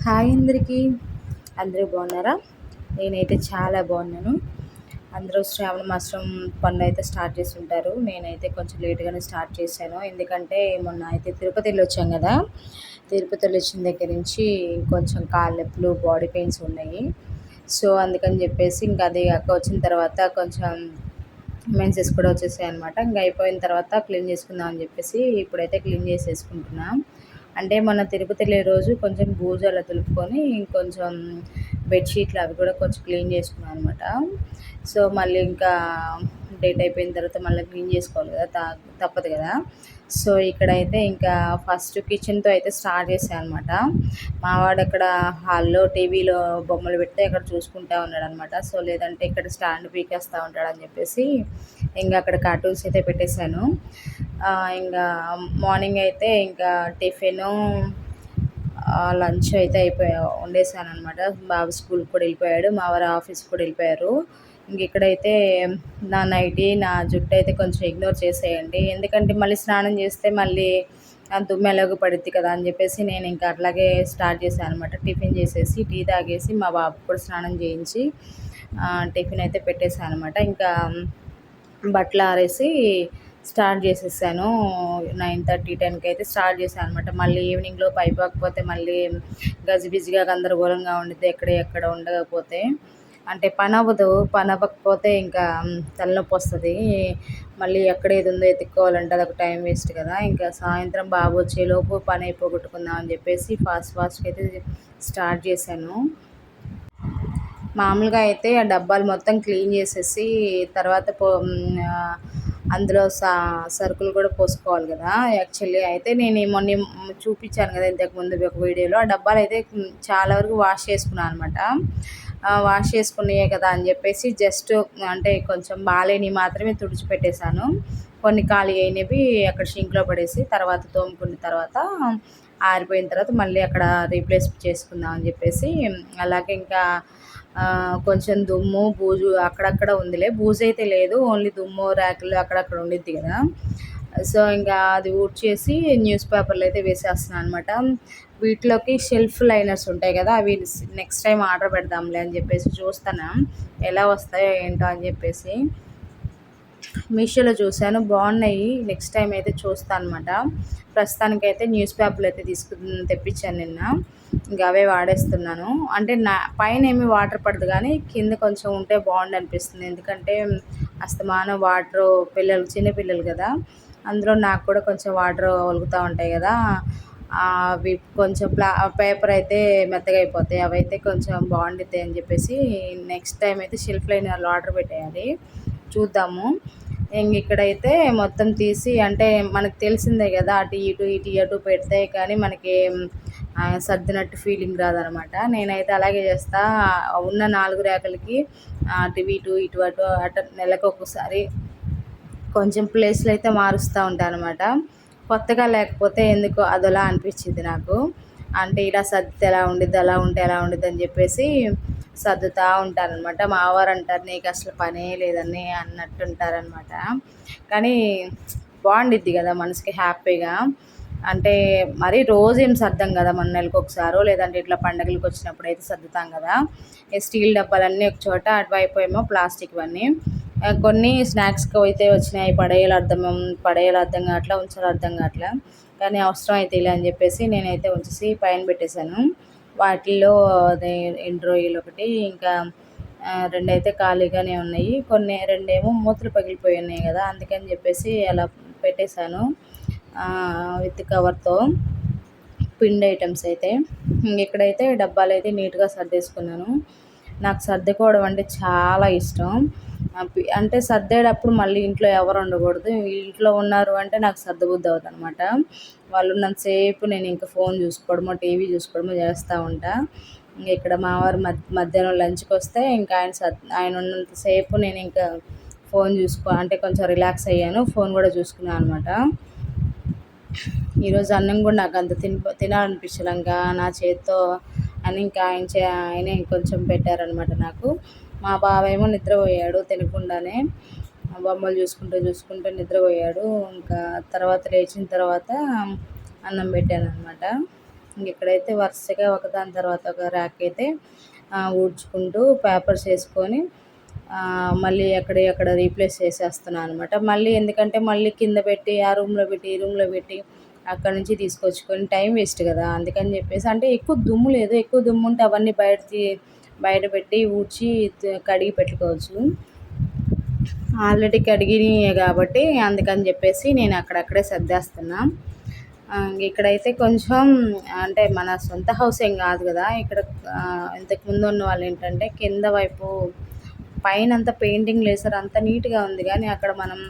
Hi అందరికీ. అందరూ బాగున్నారా? నేనైతే చాలా బాగున్నాను. అందరూ శ్రావణ మాసం పనులైతే స్టార్ట్ చేసుంటారు. నేనైతే కొంచెం లేట్‌గానే స్టార్ట్ చేశాను. ఎందుకంటే మొన్న అయితే తిరుపతి వెళ్ళొచ్చాం గదా! తిరుపతి వెళ్ళొచ్చిన దగ్గర నుంచి కొంచెం కాళ్ళ నొప్పులు, బాడీ పెయిన్స్ ఉన్నాయి. సో, అందుకని జెప్పేసి ఇంక అది గాక వచ్చిన తర్వాత కొంచెం మెన్సెస్ కూడా వచ్చేసాయనమాట. ఇంక అయిపోయిన తర్వాత క్లీన్ చేసుకుందాం అని జెప్పేసి ఇప్పుడైతే క్లీన్ చేసేసుకుంటున్నా. అంటే మొన్న తిరుపతి వెళ్ళే రోజు కొంచెం బూజు అలా దులుపుకొని కొంచెం బెడ్‌షీట్లు అవి కూడా కొంచెం క్లీన్ చేసుకున్నాను అనమాట. సో, మళ్ళీ ఇంకా డేట్ అయిపోయిన తర్వాత మళ్ళీ క్లీన్ చేసుకోవాలి కదా! తప్పదు కదా! సో, ఇక్కడైతే ఇంకా ఫస్ట్ కిచెన్‌తో అయితే స్టార్ట్ చేశా అనమాట. మా వాడు అక్కడ హాల్‌లో టీవీలో బొమ్మలు పెడితే అక్కడ చూసుకుంటా ఉన్నాడనమాట. సో, లేదంటే ఇక్కడ స్టాండ్ పీకేస్తా ఉంటాడని చెప్పేసి ఇంక అక్కడ కార్టూన్స్ అయితే పెట్టేశాను. ఇంగా మార్నింగ్ అయితే ఇంకా టిఫిను, లంచ్ అయితే వండేసాననమాట. బాబు స్కూల్‌కి కూడా వెళ్ళిపోయాడు. మా వారు ఆఫీస్‌కి కూడా వెళ్ళిపోయారు. ఇక్కడైతే నా నైటీ, నా జుట్టు అయితే కొంచెం ఇగ్నోర్ చేసేయండి. ఎందుకంటే మళ్ళీ స్నానం చేస్తే మళ్ళీ దుమ్ము ఎలాగో పడిద్ది కదా అని చెప్పేసి నేను ఇంకా అట్లాగే స్టార్ట్ చేశాను అనమాట. టిఫిన్ చేసేసి, టీ తాగేసి, మా బాబుకి కూడా స్నానం చేయించి టిఫిన్ అయితే పెట్టేశాను అనమాట. ఇంకా బట్టలు ఆరేసి స్టార్ట్ చేసేసాను. 9:30, 10కి అయితే స్టార్ట్ చేశాను అనమాట. మళ్ళీ ఈవినింగ్‌లోపు అయిపోకపోతే మళ్ళీ గజిబిజిగా గందరగోళంగా ఉండిద్ది ఎక్కడ ఉండకపోతే. అంటే పని అవ్వదు. పని అవ్వకపోతే ఇంకా తలనొప్పి వస్తుంది. మళ్ళీ ఎక్కడ ఏది ఉందో ఎతుక్కోవాలంటే అదొక టైం వేస్ట్ కదా! ఇంకా సాయంత్రం బాబు వచ్చేలోపు పని అయిపోగొట్టుకుందాం అని చెప్పేసి ఫాస్ట్‌గా అయితే స్టార్ట్ చేశాను. మామూలుగా అయితే ఆ డబ్బాలు మొత్తం క్లీన్ చేసేసి తర్వాత అందులో సరుకులు కూడా పోసుకోవాలి కదా! యాక్చువల్లీ అయితే నేను మొన్న చూపించాను కదా ఇంతకుముందు ఒక వీడియోలో. ఆ డబ్బాలు అయితే చాలా వరకు వాష్ చేసుకున్నాను అనమాట. వాష్ చేసుకున్నాయే కదా అని చెప్పేసి జస్ట్ అంటే కొంచెం బాలేనివి మాత్రమే తుడిచిపెట్టేశాను. కొన్ని ఖాళీ అయినవి అక్కడ షింక్‌లో పడేసి తర్వాత తోముకున్న తర్వాత ఆరిపోయిన తర్వాత మళ్ళీ అక్కడ రీప్లేస్ చేసుకుందాం అని చెప్పేసి అలాగే ఇంకా కొంచెం దుమ్ము, బూజు అక్కడక్కడ ఉందిలే. బూజైతే లేదు. ఓన్లీ దుమ్ము, ర్యాకులు అక్కడక్కడ ఉండిద్ది కదా! సో, ఇంకా అది ఊడ్చేసి న్యూస్ పేపర్‌లో అయితే వేసేస్తున్నాను అనమాట. వీటిలోకి షెల్ఫ్ లైనర్స్ ఉంటాయి కదా! అవి నెక్స్ట్ టైం ఆర్డర్ పెడదాంలే అని చెప్పేసి చూస్తున్నా. ఎలా వస్తాయో ఏంటో అని చెప్పేసి. మీషోలో చూశాను బాగున్నాయి. నెక్స్ట్ టైం అయితే చూస్తాను అనమాట. ప్రస్తుతానికైతే న్యూస్ పేపర్లు అయితే తెప్పించాను నిన్న. ఇంకా అవే వాడేస్తున్నాను. అంటే పైన ఏమి వాటర్ పడదు కానీ కింద కొంచెం ఉంటే బాగుండు అనిపిస్తుంది. ఎందుకంటే అస్తమానం వాటరు చిన్నపిల్లలు కదా! అందులో నాకు కూడా కొంచెం వాటర్ ఒలుగుతూ ఉంటాయి కదా! అవి కొంచెం పేపర్ అయితే మెత్తగా అయిపోతాయి. అవైతే కొంచెం బాగుండిద్ది అని చెప్పేసి నెక్స్ట్ టైం అయితే షెల్ఫ్ లైనర్లు ఆర్డర్ పెట్టేయాలి. చూద్దాము. ఇక్కడైతే మొత్తం తీసి అంటే మనకు తెలిసిందే కదా! ఇటు అటు పెడితే కానీ మనకి సర్దినట్టు ఫీలింగ్ రాదనమాట. నేనైతే అలాగే చేస్తా. ఉన్న 4 ర్యాకులకి అటు నెలకొకసారి కొంచెం ప్లేస్లు అయితే మారుస్తూ ఉంటానన్నమాట. కొత్తగా లేకపోతే ఎందుకో అదోలా అనిపించింది నాకు. అంటే ఇలా సర్దితే ఎలా ఉండిద్ది, అలా ఉంటే ఎలా ఉండిద్ది అని చెప్పేసి సర్దుతూ ఉంటానన్నమాట. మా వారు అంటారు నీకు అసలు పనే లేదని అన్నట్టుంటారనమాట. కానీ బాగుండిద్ది కదా మనసుకి హ్యాపీగా. అంటే మరీ రోజేం సర్దం కదా, మన నెలకు ఒకసారో లేదంటే ఇట్లా పండగలకు వచ్చినప్పుడు అయితే సర్దుతాం కదా. స్టీల్ డబ్బాలన్నీ ఒక చోట, అటువైపు ఏమో ప్లాస్టిక్వన్నీ. కొన్ని స్నాక్స్కి అయితే వచ్చినాయి, పడేయాలో అర్థం కావట్లా, ఉంచాలో అర్థం కావట్లా. కానీ అవసరం అయితే ఇలా అని చెప్పేసి నేనైతే ఉంచేసి పైన పెట్టేశాను. వాటిల్లో అదే ఎండు రొయ్యలు ఒకటి, ఇంకా 2 అయితే ఖాళీగానే ఉన్నాయి. రెండేమో మూతలు పగిలిపోయి ఉన్నాయి కదా, అందుకని చెప్పేసి అలా పెట్టేశాను విత్ కవర్తో. పిండి ఐటమ్స్ అయితే ఇక్కడైతే డబ్బాలు అయితే నీట్గా సర్దేసుకున్నాను. నాకు సర్దుకోవడం అంటే చాలా ఇష్టం. అంటే సర్దేటప్పుడు మళ్ళీ ఇంట్లో ఎవరు ఉండకూడదు. ఇంట్లో ఉన్నారు అంటే నాకు సర్దబుద్ధి అవుతుంది అనమాట. వాళ్ళు ఉన్నంతసేపు నేను ఇంకా ఫోన్ చూసుకోవడమో, టీవీ చూసుకోవడమో చేస్తూ ఉంటా. ఇక్కడ మా వారు మధ్యాహ్నం లంచ్కి వస్తే ఇంకా ఆయన ఉన్నంతసేపు నేను ఇంకా ఫోన్ అంటే కొంచెం రిలాక్స్ అయ్యాను. ఫోన్ కూడా చూసుకున్నాను అనమాట. ఈరోజు అన్నం కూడా నాకు అంత తినాలనిపించలే. ఇంకా నా చేతితో అని ఇంకా ఆయనే ఇంకొంచెం పెట్టారనమాట నాకు. మా బావేమో నిద్రపోయాడు తినకుండానే. బొమ్మలు చూసుకుంటూ నిద్రపోయాడు. ఇంకా తర్వాత లేచిన తర్వాత అన్నం పెట్టానమాట. ఇక్కడైతే వరుసగా ఒకదాని తర్వాత ఒక ర్యాక్ అయితే ఊడ్చుకుంటూ పేపర్స్ వేసుకొని మళ్ళీ అక్కడ రీప్లేస్ చేసేస్తున్నాను అనమాట. మళ్ళీ ఎందుకంటే మళ్ళీ కింద పెట్టి ఆ రూమ్లో పెట్టి ఈ రూమ్లో పెట్టి అక్కడ నుంచి తీసుకొచ్చుకొని టైం వేస్ట్ కదా, అందుకని చెప్పేసి. అంటే ఎక్కువ దుమ్ము లేదు, ఎక్కువ దుమ్ము ఉంటే అవన్నీ బయట పెట్టి ఊడ్చి కడిగి పెట్టుకోవచ్చు. ఆల్రెడీ కడిగినాయి కాబట్టి అందుకని చెప్పేసి నేను అక్కడక్కడే సర్దేస్తున్నా. ఇక్కడైతే కొంచెం అంటే మన సొంత హౌస్ ఏం కాదు కదా. ఇక్కడ ఇంతకుముందు ఉన్న వాళ్ళు ఏంటంటే కింద వైపు పైన అంతా పెయింటింగ్ వేసారు, అంత నీట్గా ఉంది. కానీ అక్కడ మనం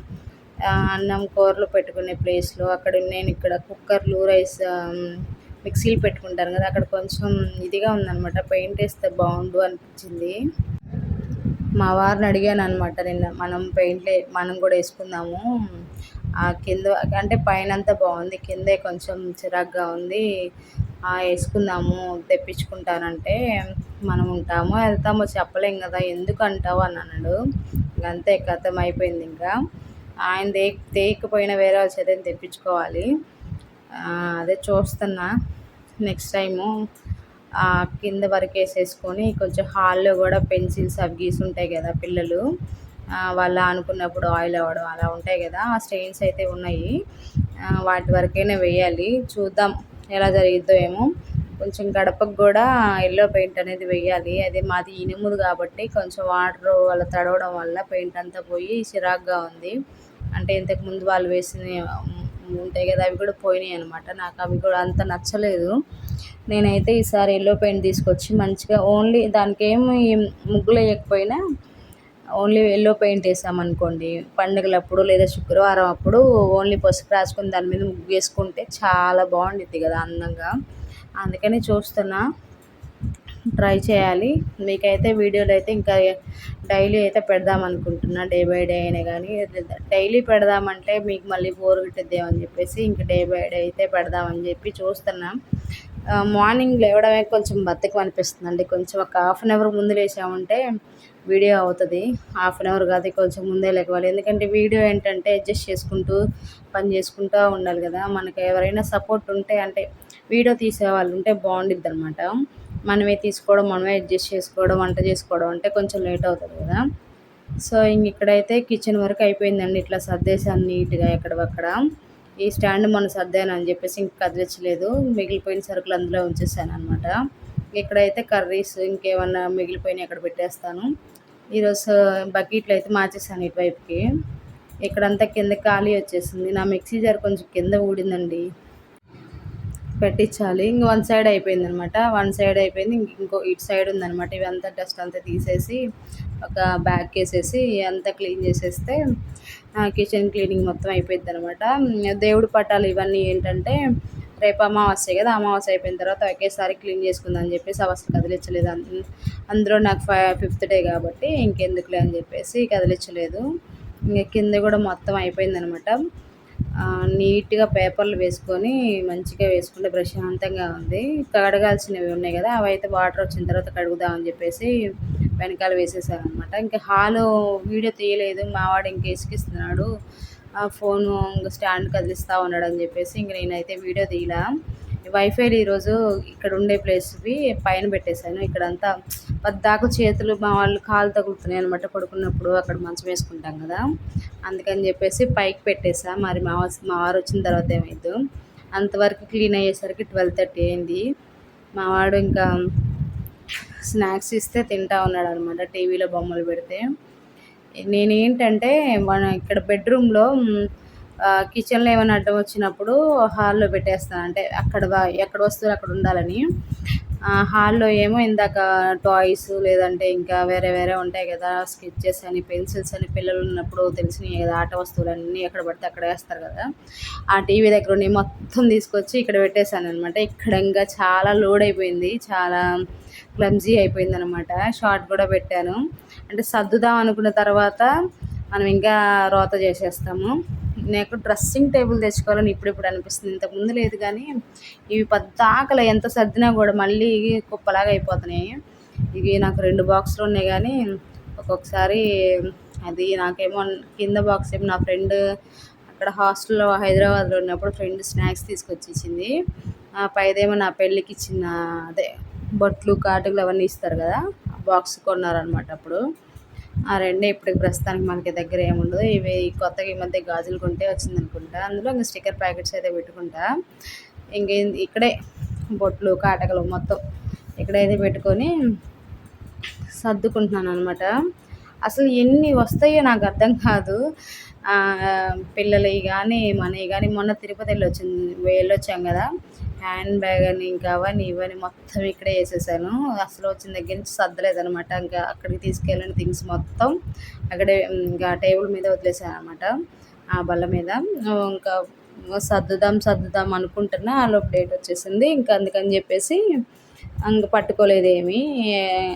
అన్నం కూరలు పెట్టుకునే ప్లేస్లో నేను ఇక్కడ కుక్కర్లు రైస్ మిక్సీలు పెట్టుకుంటాను కదా, అక్కడ కొంచెం ఇదిగా ఉందన్నమాట. పెయింట్ వేస్తే బాగుండు అనిపించింది. మా వారిని అడిగాను అనమాట నిన్న, మనం కూడా వేసుకుందాము కింద, అంటే పైన అంతా బాగుంది, కిందే కొంచెం చిరాగ్గా ఉంది, వేసుకుందాము తెప్పించుకుంటానంటే మనం ఉంటామో వెళ్తామో చెప్పలేం కదా, ఎందుకు అంటావు అని అన్నాడు. అంతే కథం అయిపోయింది. ఇంకా ఆయన తేయకపోయినా వేరే వాళ్ళ చేత తెప్పించుకోవాలి. అదే చూస్తున్నా. నెక్స్ట్ టైము కింద వరకు వేసేసుకొని కొంచెం హాల్లో కూడా పెన్సిల్స్ అవి గీసి ఉంటాయి కదా పిల్లలు, వాళ్ళు అనుకున్నప్పుడు ఆయిల్ అవ్వడం అలా ఉంటాయి కదా, ఆ స్టెయిన్స్ అయితే ఉన్నాయి. వాటి వరకైనా వేయాలి, చూద్దాం ఎలా జరిగిద్దో ఏమో. కొంచెం గడపకు కూడా ఎల్లో పెయింట్ అనేది వేయాలి. అదే మాది ఇనుముది కాబట్టి కొంచెం వాటర్ వల్ల తడవడం వల్ల పెయింట్ అంతా పోయి చిరాగ్గా ఉంది. అంటే ఇంతకుముందు వాళ్ళు వేసిన ఉంటాయి కదా, అవి కూడా పోయినాయి అనమాట. నాకు అవి కూడా అంత నచ్చలేదు. నేనైతే ఈసారి ఎల్లో పెయింట్ తీసుకొచ్చి మంచిగా ఓన్లీ దానికి ఏమి ముగ్గులు వేయకపోయినా ఓన్లీ ఎల్లో పెయింట్ వేసామనుకోండి, పండుగలప్పుడు లేదా శుక్రవారం అప్పుడు ఓన్లీ పసుపు రాసుకొని దాని మీద ముగ్గు వేసుకుంటే చాలా బాగుండిద్ది కదా అందంగా. అందుకని చూస్తున్నా, ట్రై చేయాలి. మీకైతే వీడియోలు అయితే ఇంకా డైలీ అయితే పెడదాం అనుకుంటున్నా, డే బై డే అయినా. కానీ డైలీ పెడదామంటే మీకు మళ్ళీ బోర్ పెట్టిద్దేమని చెప్పేసి ఇంక డే బై డే అయితే పెడదామని చెప్పి చూస్తున్నాం. మార్నింగ్ లేవడమే కొంచెం బద్ధకం అనిపిస్తుందండి. కొంచెం ఒక హాఫ్ అన్ అవర్ ముందు లేచామంటే వీడియో అవుతుంది. హాఫ్ అన్ అవర్ కాదు, కొంచెం ముందే లేవాలి. ఎందుకంటే వీడియో ఏంటంటే అడ్జస్ట్ చేసుకుంటూ పని చేసుకుంటూ ఉండాలి కదా. మనకు ఎవరైనా సపోర్ట్ ఉంటే, అంటే వీడియో తీసేవాళ్ళు ఉంటే బాగుండిద్ది అనమాట. మనమే తీసుకోవడం, మనమే అడ్జస్ట్ చేసుకోవడం, వంట చేసుకోవడం అంటే కొంచెం లేట్ అవుతుంది కదా. సో ఇక్కడైతే కిచెన్ వరకు అయిపోయిందండి. ఇట్లా సర్దేశాను నీట్గా ఎక్కడక్కడ. ఈ స్టాండ్ మొన్న సర్దాను అని చెప్పేసి ఇంక కదిలించలేదు, మిగిలిపోయిన సరుకులు అందులో ఉంచేసాను అనమాట. ఇక్కడైతే కర్రీస్ ఇంకేమన్నా మిగిలిపోయినాయి అక్కడ పెట్టేస్తాను. ఈరోజు బకెట్లు అయితే మార్చేసాను ఇటువైపుకి. ఇక్కడంతా కింద ఖాళీ వచ్చేసింది. నా మిక్సీ జార్ కొంచెం కింద ఊడిందండి, పెట్టించాలి. ఇంక వన్ సైడ్ అయిపోయింది అనమాట, వన్ సైడ్ అయిపోయింది. ఇంకో ఇటు సైడ్ ఉందనమాట. ఇవంతా డస్ట్ అంతా తీసేసి ఒక బ్యాగ్ వేసేసి అంతా క్లీన్ చేసేస్తే కిచెన్ క్లీనింగ్ మొత్తం అయిపోయింది అనమాట. దేవుడి పటాలు ఇవన్నీ ఏంటంటే రేపు అమావాస్య కదా, అమావాస్య అయిపోయిన తర్వాత ఒకేసారి క్లీన్ చేసుకుందని చెప్పేసి అసలు కదిలించలేదు. అందులో నాకు 5th డే కాబట్టి ఇంకెందుకులే అని చెప్పేసి కదిలించలేదు. ఇంక కింద కూడా మొత్తం అయిపోయిందనమాట. నీట్గా పేపర్లు వేసుకొని మంచిగా వేసుకుంటే ప్రశాంతంగా ఉంది. కడగాల్సినవి ఉన్నాయి కదా, అవి అయితే వాటర్ వచ్చిన తర్వాత కడుగుదామని చెప్పేసి వెనకాల వేసేసాను అనమాట. ఇంకా హాలు వీడియో తీయలేదు, మావాడు ఇంక ఇసుకిస్తున్నాడు, ఫోను స్టాండ్ కదిలిస్తూ ఉన్నాడు అని చెప్పేసి ఇంక నేనైతే వీడియో తీయలా. వైఫైలు ఈరోజు ఇక్కడ ఉండే ప్లేస్వి పైన పెట్టేశాను. ఇక్కడంతా పద్దాకు చేతులు మా వాళ్ళు కాలు తగులుతున్నాయి అనమాట పడుకున్నప్పుడు, అక్కడ మంచం వేసుకుంటాం కదా, అందుకని చెప్పేసి పైకి పెట్టేసా. మరి మా వారు వచ్చిన తర్వాత ఏమైందో. అంతవరకు క్లీన్ అయ్యేసరికి 12:30 అయింది. మా వాడు ఇంకా స్నాక్స్ ఇస్తే తింటా ఉన్నాడు అనమాట, టీవీలో బొమ్మలు పెడితే. నేనేంటంటే మన ఇక్కడ బెడ్రూమ్లో కిచెన్లో ఏమైనా అడ్డం వచ్చినప్పుడు హాల్లో పెట్టేస్తాను, అంటే ఎక్కడ వస్తువులు అక్కడ ఉండాలని. హాల్లో ఏమో ఇందాక టాయ్స్ లేదంటే ఇంకా వేరే వేరే ఉంటాయి కదా, స్కెచెస్ అని పెన్సిల్స్ అని, పిల్లలు ఉన్నప్పుడు తెలిసినాయి కదా ఆట వస్తువులన్నీ ఎక్కడ పడితే అక్కడ వేస్తారు కదా, ఆ టీవీ దగ్గర ఉండి మొత్తం తీసుకొచ్చి ఇక్కడ పెట్టేశాను అనమాట. ఇక్కడ ఇంకా చాలా లోడ్ అయిపోయింది, చాలా క్లమ్జీ అయిపోయింది అనమాట. షార్ట్ కూడా పెట్టాను, అంటే సర్దుదాం అనుకున్న తర్వాత మనం ఇంకా రోత చేసేస్తాము. నాకు డ్రెస్సింగ్ టేబుల్ తెచ్చుకోవాలని ఇప్పుడిప్పుడు అనిపిస్తుంది, ఇంతకుముందు లేదు. కానీ ఇవి పద్దాకల ఎంత సర్దినా కూడా మళ్ళీ కుప్పలాగా అయిపోతున్నాయి. ఇవి నాకు 2 బాక్సులు ఉన్నాయి, కానీ ఒక్కొక్కసారి అది నాకేమో కింద బాక్స్ ఏమో నా ఫ్రెండ్ అక్కడ హాస్టల్లో హైదరాబాద్లో ఉన్నప్పుడు ఫ్రెండ్ స్నాక్స్ తీసుకొచ్చి ఇచ్చింది. పైదేమో నా పెళ్ళికి ఇచ్చిన అదే బొట్లు కాటుకలు అవన్నీ ఇస్తారు కదా, బాక్స్ కొన్నారనమాట అప్పుడు. ఆ రెండే ఇప్పుడు ప్రస్తుతానికి మనకి దగ్గర ఏముండదు. ఇవి కొత్తగా ఈ మధ్య గాజులు కొంటే వచ్చిందనుకుంటా. అందులో ఇంకా స్టిక్కర్ ప్యాకెట్స్ అయితే పెట్టుకుంటా. ఇంకే ఇక్కడే బొట్లు కాటకలు మొత్తం ఇక్కడైతే పెట్టుకొని సర్దుకుంటున్నాను అనమాట. అసలు ఎన్ని వస్తాయో నాకు అర్థం కాదు. పిల్లలవి కానీ మనవి కానీ మొన్న తిరుపతి వెళ్ళొచ్చాం కదా, హ్యాండ్ బ్యాగ్ అని ఇంకా అవన్నీ ఇవన్నీ మొత్తం ఇక్కడే వేసేసాను. అసలు వచ్చిన దగ్గర నుంచి సర్దలేదనమాట. ఇంకా అక్కడికి తీసుకెళ్ళిన థింగ్స్ మొత్తం అక్కడే ఇంకా టేబుల్ మీద వదిలేసాను అనమాట, ఆ బల్ల మీద. ఇంకా సర్దుదాం అనుకుంటున్నా, ఆలోపు డేట్ వచ్చేసింది. ఇంకా అందుకని చెప్పేసి ఇంక పట్టుకోలేదేమి.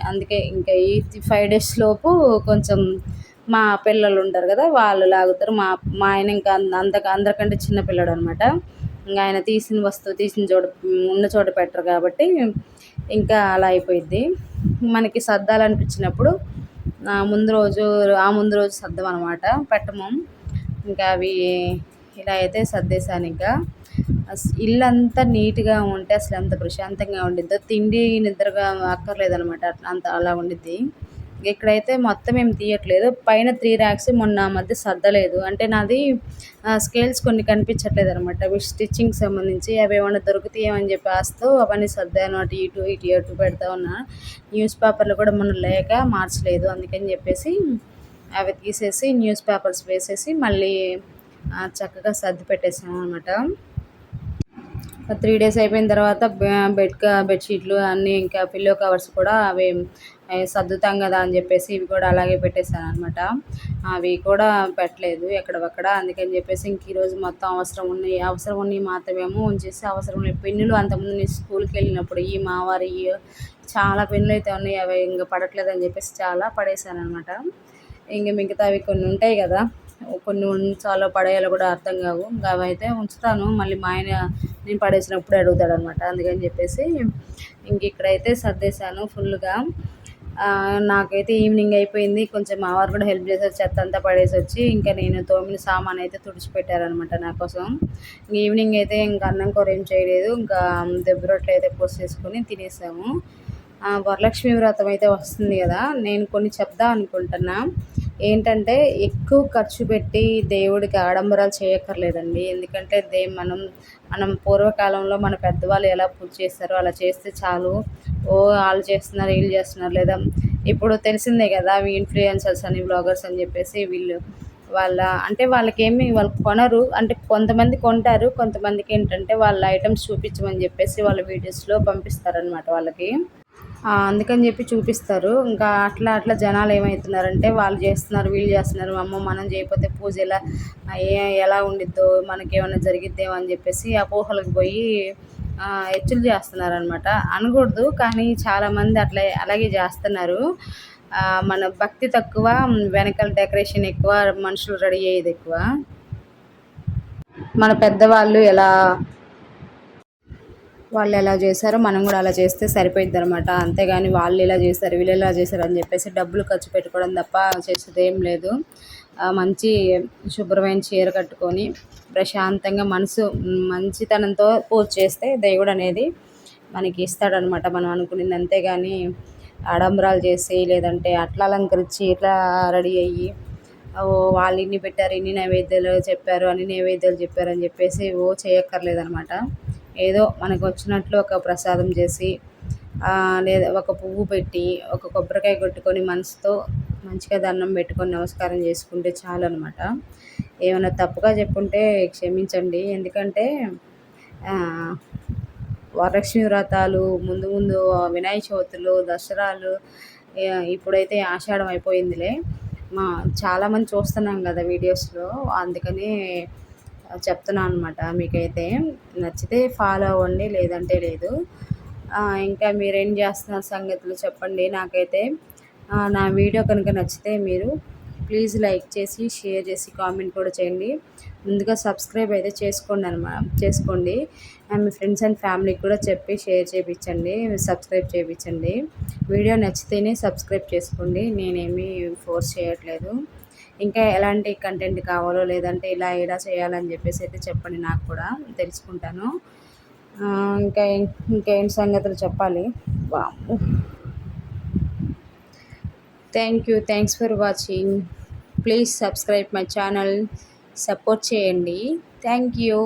అందుకే ఇంకా ఈ 5 days లోపు కొంచెం మా పిల్లలు ఉంటారు కదా, వాళ్ళు లాగుతారు. మా మా ఆయన ఇంకా అందరికంటే చిన్న పిల్లడు అనమాట. ఇంకా ఆయన తీసిన వస్తువు తీసిన చోట ఉన్న చోట పెట్టరు కాబట్టి ఇంకా అలా అయిపోయిద్ది. మనకి సర్దాలనిపించినప్పుడు ఆ ముందు రోజు సర్దం అనమాట, పెట్టము. ఇంకా అవి ఇలా అయితే సర్దేశాను. ఇంకా ఇల్లంతా నీట్గా ఉంటే అసలు ఎంత ప్రశాంతంగా ఉండిద్దో, తిండి నిద్రగా అక్కర్లేదనమాట, అట్లా అంత అలా ఉండిద్ది. ఇక్కడైతే మొత్తం ఏం తీయట్లేదు. పైన 3 racks మొన్న మధ్య సర్దలేదు. అంటే నాది స్కేల్స్ కొన్ని కనిపించట్లేదు అనమాట, అవి స్టిచ్చింగ్కి సంబంధించి. అవి ఏమైనా దొరుకుతాయేమని చెప్పి ఆస్తూ అవన్నీ సర్దాను. ఇటు పెడతా ఉన్నా. న్యూస్ పేపర్లు కూడా మొన్న లేక మార్చలేదు. అందుకని చెప్పేసి అవి తీసేసి న్యూస్ పేపర్స్ వేసేసి మళ్ళీ చక్కగా సర్ది పెట్టేసాను అనమాట. 3 days అయిపోయిన తర్వాత బెడ్షీట్లు అన్నీ ఇంకా పిల్లో కవర్స్ కూడా అవి సర్దుతాం కదా అని చెప్పేసి ఇవి కూడా అలాగే పెట్టేశాను అనమాట. అవి కూడా పెట్టలేదు ఎక్కడవక్కడ. అందుకని చెప్పేసి ఇంక ఈరోజు మొత్తం అవసరం ఉన్నాయి మాత్రమేమో ఉంచేసి, అవసరం లేని పెన్నులు అంతకుముందు నేను స్కూల్కి వెళ్ళినప్పుడు ఈ మావారి చాలా పెన్నులు అయితే ఉన్నాయి, అవి ఇంకా పడట్లేదు అని చెప్పేసి చాలా పడేశాను అనమాట. ఇంక మిగతావి కొన్ని ఉంటాయి కదా, కొన్ని ఉంచాలో పడేయాలో కూడా అర్థం కావు. ఇంకా అవి అయితే ఉంచుతాను, మళ్ళీ మా ఆయన నేను పడేసినప్పుడు అడుగుతాడు అనమాట. అందుకని చెప్పేసి ఇంక ఇక్కడైతే సర్దేశాను ఫుల్గా. నాకైతే ఈవినింగ్ అయిపోయింది. కొంచెం మా వారు కూడా హెల్ప్ చేశారు, చెత్త అంతా పడేసి వచ్చి. ఇంకా నేను తోమిన సామాన్ అయితే తుడిచిపెట్టారనమాట నా కోసం. ఈవినింగ్ అయితే ఇంకా అన్నం కూర ఏం చేయలేదు, ఇంకా దెబ్బ రొట్టెలు అయితే పోసేసుకొని తినేసాము. వరలక్ష్మి వ్రతం అయితే వస్తుంది కదా, నేను కొన్ని చెప్దాం అనుకుంటున్నా. ఏంటంటే ఎక్కువ ఖర్చు పెట్టి దేవుడికి ఆడంబరాలు చేయక్కర్లేదండి. ఎందుకంటే మనం పూర్వకాలంలో మన పెద్దవాళ్ళు ఎలా పూజ చేస్తారో అలా చేస్తే చాలు. వాళ్ళు చేస్తున్నారు వీళ్ళు చేస్తున్నారు, లేదా ఇప్పుడు తెలిసిందే కదా ఇన్ఫ్లుయెన్సర్స్ అని బ్లాగర్స్ అని చెప్పేసి వాళ్ళు కొనరు. అంటే కొంతమంది కొంటారు, కొంతమందికి ఏంటంటే వాళ్ళ ఐటమ్స్ చూపించమని చెప్పేసి వాళ్ళ వీడియోస్లో పంపిస్తారనమాట వాళ్ళకి. అందుకని చెప్పి చూపిస్తారు. ఇంకా అట్లా జనాలు ఏమవుతున్నారంటే వాళ్ళు చేస్తున్నారు వీళ్ళు చేస్తున్నారు, మనం చేయకపోతే పూజ ఎలా ఉండిద్దో, మనకేమైనా జరిగిద్దేమో అని చెప్పేసి అపోహలకు పోయి హెచ్చులు చేస్తున్నారనమాట. అనకూడదు కానీ చాలామంది అలాగే చేస్తున్నారు. మన భక్తి తక్కువ, వెనకాల డెకరేషన్ ఎక్కువ, మనుషులు రెడీ అయ్యేది ఎక్కువ. మన పెద్దవాళ్ళు వాళ్ళు ఎలా చేశారో మనం కూడా అలా చేస్తే సరిపోయిద్ది అనమాట. అంతేగాని వాళ్ళు ఇలా చేశారు వీళ్ళు ఎలా చేశారు అని చెప్పేసి డబ్బులు ఖర్చు పెట్టుకోవడం తప్ప చేసేది ఏం లేదు. మంచి శుభ్రమైన చీర కట్టుకొని ప్రశాంతంగా మంచితనంతో పూజ చేస్తే దేవుడు అనేది మనకి ఇస్తాడనమాట, మనం అనుకునేది. అంతేగాని ఆడంబరాలు చేసి లేదంటే అట్లా అలంకరించి ఇట్లా రెడీ అయ్యి వాళ్ళు ఇన్ని పెట్టారు ఇన్ని నైవేద్యాలు చెప్పారు అన్ని నైవేద్యాలు చెప్పారు అని చెప్పేసి చేయక్కర్లేదనమాట. ఏదో మనకు వచ్చినట్లు ఒక ప్రసాదం చేసి లేదా ఒక పువ్వు పెట్టి ఒక కొబ్బరికాయ కొట్టుకొని మనసుతో మంచిగా దండం పెట్టుకొని నమస్కారం చేసుకుంటే చాలు అనమాట. ఏమైనా తప్పుగా చెప్పుంటే క్షమించండి. ఎందుకంటే వరలక్ష్మి వ్రతాలు ముందు వినాయక చవితులు, దసరాలు, ఇప్పుడైతే ఆషాఢం అయిపోయిందిలే. చాలామంది చూస్తున్నాం కదా వీడియోస్లో, అందుకని చెప్తున్నాను అనమాట. మీకైతే నచ్చితే ఫాలో అవ్వండి, లేదంటే లేదు. ఇంకా మీరేం చేస్తున్నారు సంగతులు చెప్పండి. నాకైతే నా వీడియో కనుక నచ్చితే మీరు ప్లీజ్ లైక్ చేసి షేర్ చేసి కామెంట్ కూడా చేయండి. ముందుగా సబ్స్క్రైబ్ అయితే చేసుకోండి. మీ ఫ్రెండ్స్ అండ్ ఫ్యామిలీకి కూడా చెప్పి షేర్ చేయించండి, సబ్స్క్రైబ్ చేయించండి. వీడియో నచ్చితేనే సబ్స్క్రైబ్ చేసుకోండి, నేనేమీ ఫోర్స్ చేయట్లేదు. ఇంకా ఎలాంటి కంటెంట్ కావాలో లేదంటే ఇలా చేయాలని చెప్పేసి అయితే చెప్పండి, నాకు కూడా తెలుసుకుంటాను. ఇంకా ఇంకేంటి సంగతులు చెప్పాలి. వామ్మో! Thanks for watching. Please subscribe my channel. Support చేయండి. Thank you.